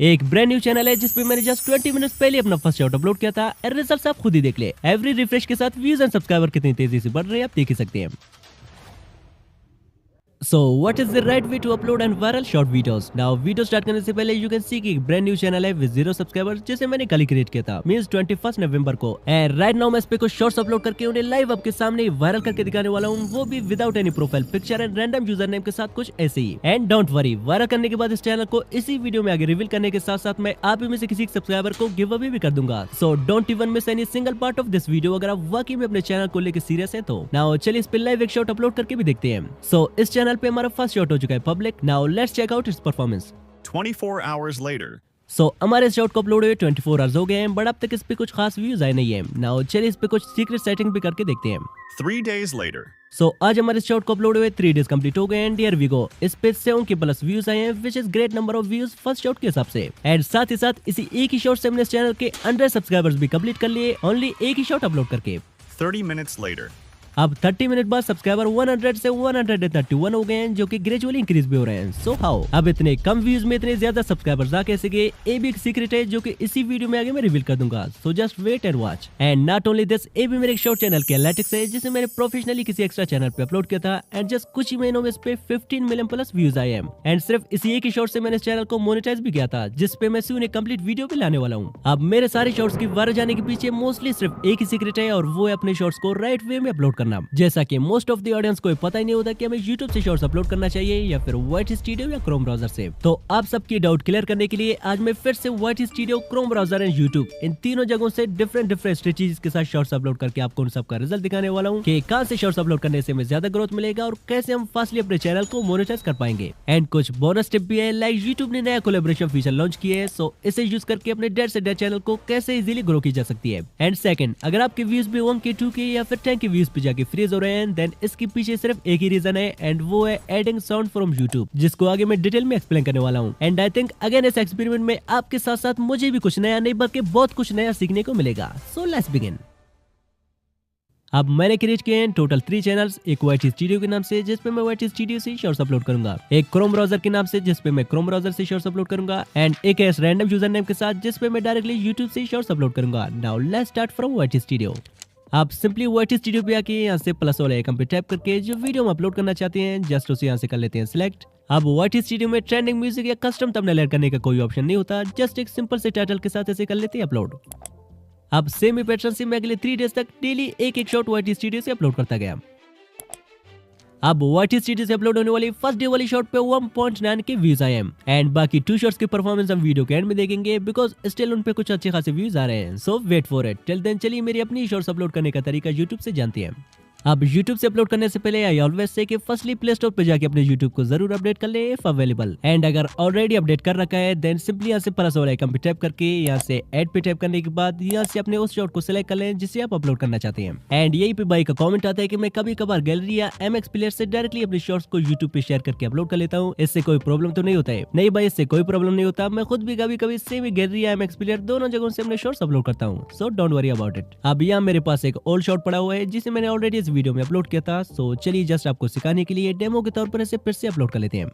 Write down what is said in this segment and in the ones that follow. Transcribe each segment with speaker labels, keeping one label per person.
Speaker 1: एक brand new channel है जिसपे मैंने जस्ट 20 मिनट्स पहले अपना फर्स्ट शॉट अपलोड किया था। रिजल्ट्स आप खुद ही देख ले। एवरी रिफ्रेश के साथ व्यूज एंड सब्सक्राइबर कितनी तेजी से बढ़ रहे हैं आप देख ही सकते हैं। So what is the right way to upload and viral short videos? Now video start करने से पहले you can see कि ब्रांड न्यू चैनल है विद 0 सब्सक्राइबर्स जिसे मैंने कल ही क्रिएट किया था, मींस 21 नवंबर को। एंड राइट नाउ मैं इस पे कुछ शॉर्ट्स अपलोड करके उन्हें लाइव आपके सामने वायरल करके दिखाने वाला हूँ, वो भी without any profile picture and random user name के साथ कुछ ऐसे ही। एंड डोंट वरी, वायरल करने के बाद इस चैनल को इसी वीडियो में आगे रिवील करने के साथ साथ मैं आप में से किसी सब्सक्राइबर को गिव अवे भी कर दूंगा। So don't even miss any single part of this video अगर आप वाकई में अपने चैनल को लेकर सीरियस है तो। नाउ चलिए इस पे लाइव एक शॉट अपलोड करके भी देखते हैं। सो इस चैनल पे हमारा फर्स्ट शॉट हो चुका है public. Now let's check out its performance.
Speaker 2: 24 hours later.
Speaker 1: हमारे शॉट को अपलोड हुए 24 आवर्स हो गए हैं, बट अब तक इस पे कुछ खास व्यूज आए नहीं है। नाउ चलिए इस पे कुछ सीक्रेट सेटिंग भी करके देखते हैं।
Speaker 2: 3 days later.
Speaker 1: आज हमारे शॉट को अपलोड हुए 3 डेज कंप्लीट हो गए हैं। हियर वी गो, इस पे 7 के प्लस व्यूज आए हैं, which is great number of views first shot के हिसाब से। एंड साथ ही साथ इसी एक ही शॉट से हमने इस चैनल के 100 सब्सक्राइबर्स भी कंप्लीट कर लिए, ओनली एक ही शॉट अपलोड करके।
Speaker 2: 30 minutes later.
Speaker 1: अब 30 मिनट बाद सब्सक्राइबर 100 से 131 हो गए हैं, जो कि ग्रेजुअली इंक्रीज भी हो रहे हैं। सो हाउ अब इतने कम व्यूज में इतने ज्यादा सब्सक्राइबर्स आ कैसे गए? ये भी एक सीक्रेट है जो कि इसी वीडियो में आगे मैं रिवील कर दूंगा। So just wait and watch. And not only this, ये भी मेरे शॉर्ट चैनल के एनालिटिक्स है जिसे मैंने प्रोफेशनली किसी एक्स्ट्रा चैनल पे अपलोड किया था। एंड जस्ट कुछ ही महीनों में इस पे 15 मिलियन प्लस व्यूज आए हैं। एंड सिर्फ इसी एक ही शॉर्ट से मैंने इस चैनल को मोनेटाइज भी किया था, जिसपे मैं सून एक कंप्लीट वीडियो भी लाने वाला हूँ। अब मेरे सारे शॉर्ट्स की वायरल जाने के पीछे मोस्टली सिर्फ एक ही सीक्रेट है, और वो है अपने शॉर्ट्स को राइट वे में अपलोड करना। जैसा कि मोस्ट ऑफ द ऑडियंस को पता ही नहीं होता कि हमें YouTube से शॉर्ट्स अपलोड करना चाहिए या फिर YT स्टूडियो या क्रोम ब्राउजर से। तो आप सबकी डाउट क्लियर करने के लिए आज मैं फिर से YT studio, Chrome browser and YouTube इन तीनों जगहों से डिफरेंट स्ट्रेटजीज के साथ शॉर्ट्स अपलोड करके आपको उन सबका रिजल्ट दिखाने वाला हूँ कि कहां से शॉर्ट्स अपलोड करने से हमें ज्यादा ग्रोथ मिलेगा और कैसे हम फास्टली अपने चैनल को मोनेटाइज कर पाएंगे। एंड कुछ बोनस टिप भी है, लाइक YouTube ने नया कोलैबोरेशन फीचर लॉन्च किया है, सो इसे यूज करके अपने डेढ़ से डेढ़ चैनल को कैसे इजीली ग्रो की जा सकती है। एंड सेकंड, अगर आपके व्यूज भी 1K 2K या फिर 10K व्यूज पे जाके फ्रीज हो रहे हैं, देन इसके पीछे सिर्फ एक ही रीजन है, एंड वो है एडिंग साउंड फ्रॉम YouTube, जिसको आगे मैं डिटेल में एक्सप्लेन करने वाला हूँ। एंड आई थिंक अगेन इस एक्सपेरिमेंट में आपके साथ साथ मुझे भी कुछ नया नहीं बल्कि बहुत कुछ नया सीखने को मिलेगा। So let's begin. अब मैंने क्रिएट किए हैं टोटल 3 चैनल्स, एक YT स्टूडियो के नाम से जिसपे मैं YT स्टूडियो से शॉर्ट्स अपलोड करूंगा, एक क्रोम ब्राउजर के नाम से जिसपे मैं क्रोम ब्राउजर से शॉर्ट्स अपलोड करूंगा, एंड एक है रैंडम यूजर नेम के साथ जिसपे मैं डायरेक्टली YouTube से शॉर्ट्स अपलोड करूंगा। Now let's start from YT studio. आप सिंपली YT स्टूडियो पे आके यहाँ से प्लस वाले आइकन पे टैप करके जो वीडियो हम अपलोड करना चाहते हैं जस्ट उसे यहाँ से कर लेते हैं सिलेक्ट। अब YT स्टूडियो में ट्रेंडिंग म्यूजिक या कस्टम थंबनेल ऐड करने का कोई ऑप्शन नहीं होता, जस्ट एक सिंपल से टाइटल के साथ ऐसे कर लेते हैं अपलोड। अब सेम ही पैटर्न से मैं अगले 3 डेज तक डेली एक शॉट YT स्टूडियो से अपलोड करता गया। अब YT स्टूडियो से अपलोड होने वाली फर्स्ट डे वाली शॉट पे 1.9 के व्यूज आए हैं, एंड बाकी 2 शॉट्स की परफॉर्मेंस हम वीडियो के एंड में देखेंगे बिकॉज स्टिल उन पे कुछ अच्छे खासे व्यूज आ रहे हैं। So wait for it. Till then चलिए मेरी अपनी शॉर्ट्स अपलोड करने का तरीका YouTube से जानते हैं। अब YouTube से अपलोड करने से पहले आई ऑलवेज से कि फर्स्टली प्ले स्टोर पे जाके अपने YouTube को जरूर अपडेट कर ले इफ अवेलेबल, एंड अगर ऑलरेडी अपडेट कर रखा है देन सिंपली यहाँ से प्लस वाला आइकन पे टैप करके यहाँ से ऐड पे टैप करने के बाद यहाँ से अपने उस शॉट को सिलेक्ट कर लें जिसे आप अपलोड करना चाहते हैं। एंड यही पे भाई का कमेंट आता है कि मैं कभी कभार गैलरी या MX प्लेयर से डायरेक्टली अपने शॉर्ट्स को YouTube पे शेयर करके अपलोड कर लेता हूँ, इससे कोई प्रॉब्लम तो नहीं होता है? नहीं भाई, इससे कोई प्रॉब्लम नहीं होता। मैं खुद भी कभी कभी सेम गैलरी या MX प्लेयर दोनों जगहों से अपने शॉर्ट्स अपलोड करता हूँ, so don't worry about it. अब यहाँ मेरे पास एक ओल्ड शॉट पड़ा हुआ है जिसे मैंने ऑलरेडी इस वीडियो में अपलोड किया था। सो चलिए जस्ट आपको सिखाने के लिए डेमो के तौर पर इसे फिर से अपलोड कर लेते हैं।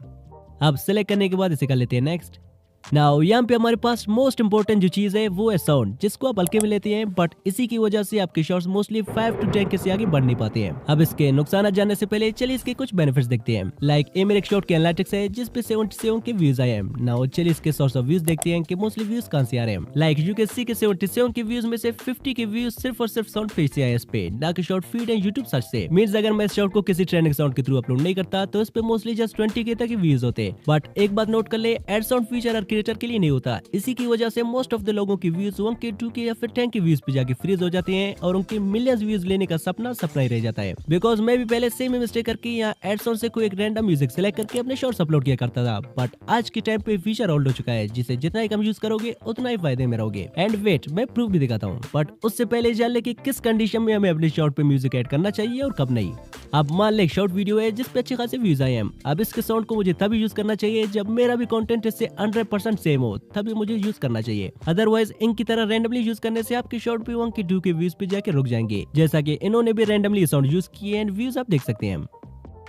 Speaker 1: अब सिलेक्ट करने के बाद इसे कर लेते हैं नेक्स्ट। नाउ यहाँ पे हमारे पास मोस्ट इंपोर्टेंट जो चीज है वो है साउंड, जिसको आप हल्के में लेते हैं, बट इसी की वजह से आपके शॉट्स मोस्टली 5 to 10 के से आगे बढ़ नहीं पाते हैं। अब इसके नुकसान जानने से पहले चलिए इसके कुछ बेनिफिट्स देखते हैं। लाइक ये मेरे शॉट के एनालिटिक्स है जिसपे 77 के व्यूज आए हैं। नाउ चलिए इसके सोर्स ऑफ व्यूज देखते हैं कि मोस्टली व्यूज कहां से आ रहे हैं। लाइक यू कैन सी के 77 के व्यूज में से 50 के व्यूज सिर्फ और सिर्फ साउंड फीड से आए, इस पे ना कि short feed and YouTube search से। मींस अगर मैं इस शॉट को किसी ट्रेंडिंग साउंड के थ्रू अपलोड नहीं करता तो इस पे मोस्टली जस्ट 20 के तक व्यूज होते। बट एक बात नोट कर ले, एड साउंड फीचर और क्रिएटर के लिए नहीं होता। इसी की वजह से मोस्ट ऑफ द लोगों की व्यूज 1K 2K या फिर 10K व्यूज पे जाके फ्रीज हो जाते हैं और उनके मिलियंस व्यूज लेने का सपना ही रह जाता है। बिकॉज मैं भी पहले सेम मिस्टेक करके यहाँ एड साउंड से कोई एक रैंडम म्यूजिक सेलेक्ट करके अपने शॉर्ट्स अपलोड किया करता था, बट आज के टाइम पे फीचर ओल्ड हो चुका है जिसे जितना ही कम यूज करोगे उतना ही फायदे में रहोगे। एंड वेट, मैं प्रूफ भी दिखाता हूँ, बट उससे पहले जान ले कि किस कंडीशन में हमें अपने शॉर्ट पे म्यूजिक ऐड करना चाहिए और कब नहीं। अब मान ले शॉर्ट वीडियो है जिसपे अच्छे खासे व्यूज आए हैं। अब इसके साउंड को मुझे तभी यूज करना चाहिए जब मेरा भी कंटेंट इससे 100% सेम हो, तभी मुझे यूज करना चाहिए। अदरवाइज इनकी तरह रैंडमली यूज करने से आपके शॉर्ट पे 1K 2K व्यूज पे जाके रुक जाएंगे, जैसा कि इन्होंने भी रैंडमली साउंड यूज किए एंड व्यूज आप देख सकते हैं।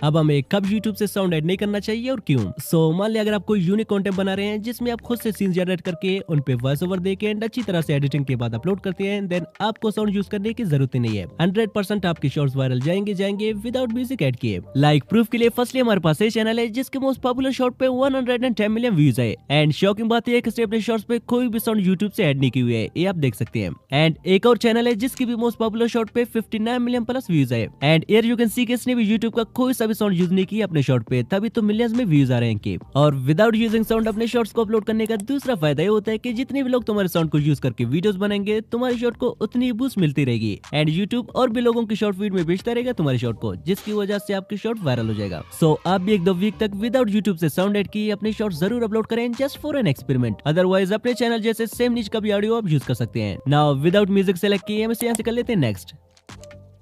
Speaker 1: अब हमें कब YouTube से साउंड ऐड नहीं करना चाहिए और क्यों। सो मान लिया अगर आप कोई यूनिक कंटेंट बना रहे हैं जिसमें आप खुद से सीन जनरेट करके उन पे वॉइस ओवर देके एंड अच्छी तरह से एडिटिंग के बाद अपलोड करते हैं, देन आपको साउंड यूज करने की जरूरत ही नहीं है। 100% आपके शॉर्ट्स वायरल जाएंगे विदाउट म्यूजिक ऐड किए। लाइक प्रूफ के लिए फर्स्टली हमारे पास ये चैनल है जिसके मोस्ट पॉपुलर शॉर्ट पे 110 मिलियन व्यूज है एंड शॉकिंग बात यह है कि इसने अपने शॉर्ट्स पे कोई भी साउंड यूट्यूब से ऐड नहीं की हुई है, ये आप देख सकते हैं। एंड एक और चैनल है जिसकी भी मोस्ट पॉपुलर शॉर्ट पे 59 मिलियन प्लस व्यूज है and here you can see कि इसने भी यूट्यूब का कोई सा भी साउंड यूज नहीं किया अपने शॉर्ट पे, तभी तो मिलियंस में व्यूज आ रहे हैं। और विदाउट यूजिंग साउंड अपने शॉर्ट्स को अपलोड करने का दूसरा फायदा ये होता है कि जितने भी लोग तुम्हारे साउंड को यूज करके वीडियोस बनाएंगे तुम्हारी शॉर्ट को उतनी बूस्ट मिलती रहेगी एंड यूट्यूब और भी लोगों की शॉर्ट फीड में बेचता रहेगा तुम्हारी शॉर्ट को, जिसकी वजह से आपकी शॉर्ट वायरल हो जाएगा। सो आप भी 1-2 वीक तक विदाउट यूट्यूब से साउंड ऐड किए अपनी शॉर्ट जरूर अपलोड करें just for an experiment. Otherwise अपने चैनल जैसे सेम नीच का भी ऑडियो आप यूज कर सकते हैं। नाउ विदाउट म्यूजिक सेलेक्ट किए हम इसे यहाँ से कर लेते हैं नेक्स्ट।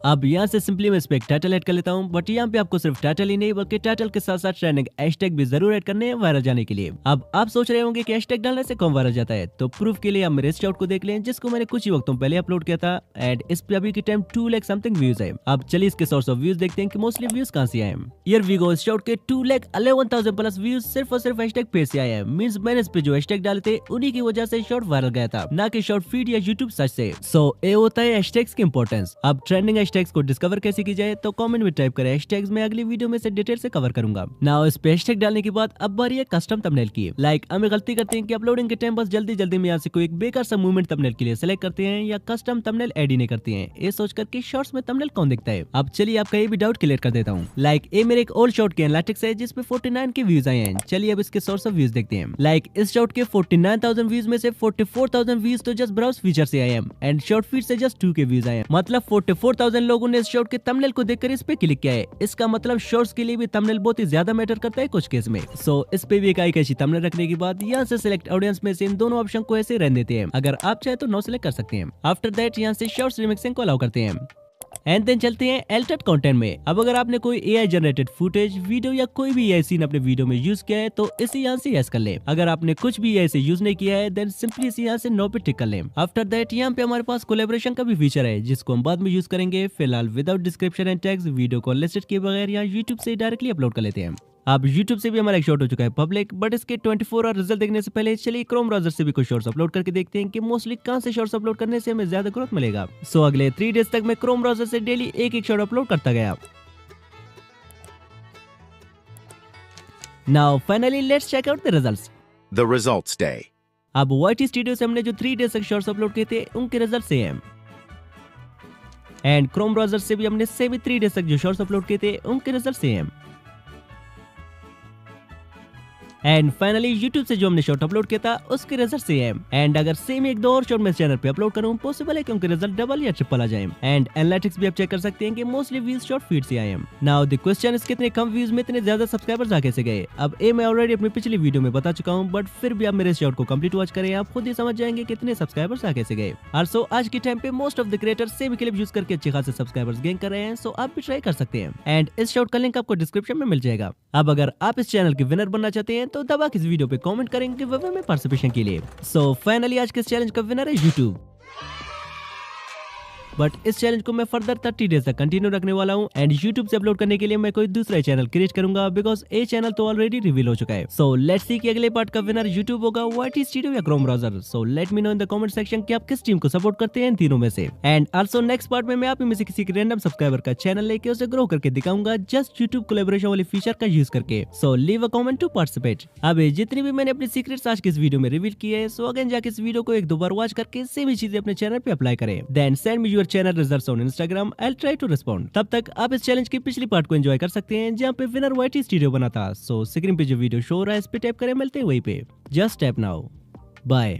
Speaker 1: अब यहाँ से सिंपली मैं इस पे एक टाइटल ऐड कर लेता हूँ, बट यहाँ पे आपको सिर्फ टाइटल ही नहीं बल्कि टाइटल के साथ साथ ट्रेंडिंग हैशटैग भी जरूर ऐड करने हैं वायरल जाने के लिए। अब आप सोच रहे होंगे कि हैशटैग डालने से कौन वायरल जाता है, तो प्रूफ के लिए आप मेरे शॉर्ट को देख लें जिसको मैंने कुछ ही वक्तों पहले अपलोड किया था एंड इस पे अभी के टाइम 2 लाख समथिंग व्यूज है। अब चलिए इसके सोर्स ऑफ व्यूज देखते हैं कि मोस्टली व्यूज कहां से आए। हियर वी गो, इस शॉर्ट के 2,11,000 प्लस व्यूज सिर्फ और सिर्फ हैशटैग पेज से आए हैं। मींस मैंने इस पे जो हैशटैग डाले थे उन्हीं की वजह से शॉर्ट वायरल गया था, ना कि शॉर्ट फीड या यूट्यूब सर्च से। सो ये होता है हैशटैग्स की इंपॉर्टेंस। अब ट्रेंडिंग हैशटैग्स को डिस्कवर कैसे की जाए तो कमेंट में टाइप करें हैशटैग्स, मैं अगली वीडियो में से डिटेल से कवर करूंगा। नाउ इस पे हैशटैग डालने के बाद अब बारी है कस्टम थंबनेल की। लाइक हमें गलती करते हैं कि अपलोडिंग के टाइम बस जल्दी में यहाँ से कोई एक बेकार सा मूवमेंट थंबनेल के लिए सेलेक्ट करते हैं या कस्टम थंबनेल ऐड ही नहीं करते हैं, ये सोचकर कि शॉर्ट्स में थंबनेल कौन दिखता है। अब चलिए आपका ये भी डाउट क्लियर कर देता हूँ। लाइक ये मेरे एक ओल्ड शॉर्ट के एनालिटिक्स है जिसपे 49 के व्यूज आए हैं। चलिए अब इसके सोर्स ऑफ व्यूज देखते हैं। लाइक इस शॉर्ट के 49,000 व्यूज में से 44,000 व्यूज तो जस्ट ब्राउज फीचर से आए हैं एंड शॉर्ट फीड से जस्ट 2 के व्यूज आए हैं। मतलब 44,000 लोगों ने इस शॉर्ट के थंबनेल को देखकर इस पे क्लिक किया है। इसका मतलब शॉर्ट्स के लिए भी थंबनेल बहुत ही ज्यादा मैटर करता है कुछ केस में। सो इस पे भी एक आई कैची थंबनेल रखने के बाद यहाँ से सिलेक्ट ऑडियंस में से इन दोनों ऑप्शन को ऐसे रहने देते हैं। अगर आप चाहे तो नो सिलेक्ट कर सकते हैं। आफ्टर दैट यहाँ से शॉर्ट्स रिमिक्सिंग को अलाउ करते हैं एंड देन चलते हैं एल्टर्ड कंटेंट में। अब अगर आपने कोई एआई जनरेटेड फुटेज, वीडियो या कोई भी एआई सीन अपने वीडियो में यूज किया है तो इसे यहाँ से यस कर ले। अगर आपने कुछ भी एआई से यूज नहीं किया है देन सिंपली इसे यहाँ से नो पे टिक कर ले। आफ्टर दैट यहाँ पे हमारे पास कोलैबोरेशन का भी फीचर है जिसको हम बाद में यूज करेंगे। फिलहाल without description and tags video को अनलिस्टेड किए बगैर यहाँ यूट्यूब से डायरेक्टली अपलोड कर लेते हैं। अब YouTube से भी हमारा एक शॉर्ट हो चुका है पब्लिक, बट इसके 24 आवर रिजल्ट देखने से पहले चलिए क्रोम ब्राउजर से भी कुछ शॉर्ट्स अपलोड करके देखते हैं कि मोस्टली कहां से शॉर्ट्स अपलोड करने से हमें ज्यादा ग्रोथ मिलेगा। सो अगले 3 डेज तक मैं क्रोम ब्राउजर से डेली एक शॉर्ट अपलोड करता गया। Now finally let's check out the results.
Speaker 3: The results day.
Speaker 1: अब YT स्टूडियो से हमने जो 3 डेज तक शॉर्ट्स अपलोड किए थे उनके result same and Chrome browser से भी हमने सेम 3 डेज तक जो शॉर्ट्स अपलोड किए थे उनके result same and finally YouTube से जो हमने शॉर्ट अपलोड किया था उसके रिजल्ट सेम। एंड अगर सेम 1-2 और शॉर्ट मैं चैनल पे अपलोड करूं पॉसिबल है कि उनके रिजल्ट डबल या ट्रिपल आ जाए। एंड एनालिटिक्स भी आप चेक कर सकते हैं कि मोस्टली व्यूज शॉर्ट फीड से आए हैं। नाउ द क्वेश्चन इज कितने कम व्यूज में इतने ज्यादा सब्सक्राइबर्स आ कैसे गए। अब ये मैं ऑलरेडी अपनी पिछली वीडियो में बता चुका हूं, बट फिर भी आप मेरे शॉर्ट को कंप्लीट वॉच करें, आप खुद ही समझ जाएंगे कितने सब्सक्राइबर्स आ कैसे गए। आल्सो आज के टाइम पे most of the creators same clip use करके अच्छे खासे सब्सक्राइबर्स गेन कर रहे हैं, सो आप भी ट्राई कर सकते हैं। एंड इस शॉर्ट का लिंक आपको डिस्क्रिप्शन में मिल जाएगा। अब अगर आप इस चैनल के विनर बनना चाहते हैं तो दबा के इस वीडियो पे कमेंट करेंगे गिव में पार्टिसिपेशन के लिए। सो फाइनली आज के इस चैलेंज का विनर है YouTube। बट इस चैलेंज को मैं फर्दर 30 डेज तक कंटिन्यू रखने वाला हूँ एंड YouTube से अपलोड करने के लिए मैं कोई दूसरा चैनल क्रिएट करूंगा बिकॉज ये चैनल तो ऑलरेडी रिवील हो चुका है। सो लेट्स सी कि अगले पार्ट का विनर YouTube होगा, YT स्टूडियो या Chrome browser. So let me know in the comment section कि आप किस टीम को सपोर्ट करते हैं इन तीनों में से। एंड आल्सो नेक्स्ट पार्ट में मैं आप में से किसी रैंडम सब्सक्राइबर का चैनल लेके उसे ग्रो करके दिखाऊंगा जस्ट YouTube कोलैबोरेशन वाले फीचर का यूज करके। So leave a comment to participate. अब जितनी भी मैंने अपनी सीक्रेट्स आज की इस वीडियो में रिवील की है, सो अगेन जाके इस वीडियो को 1-2 बार वॉच करके सेम ही चीजें अपने चैनल पे अप्लाई करें। Then send me your channel results on Instagram, I'll try to respond। तब तक आप इस चैलेंज की पिछली पार्ट को एंजॉय कर सकते हैं जहाँ पे विनर YT स्टूडियो बना था। सो स्क्रीन पे जो वीडियो शो हो रहा है इस पे टैप करें, मिलते हैं वहीं पे। Just tap now. बाय।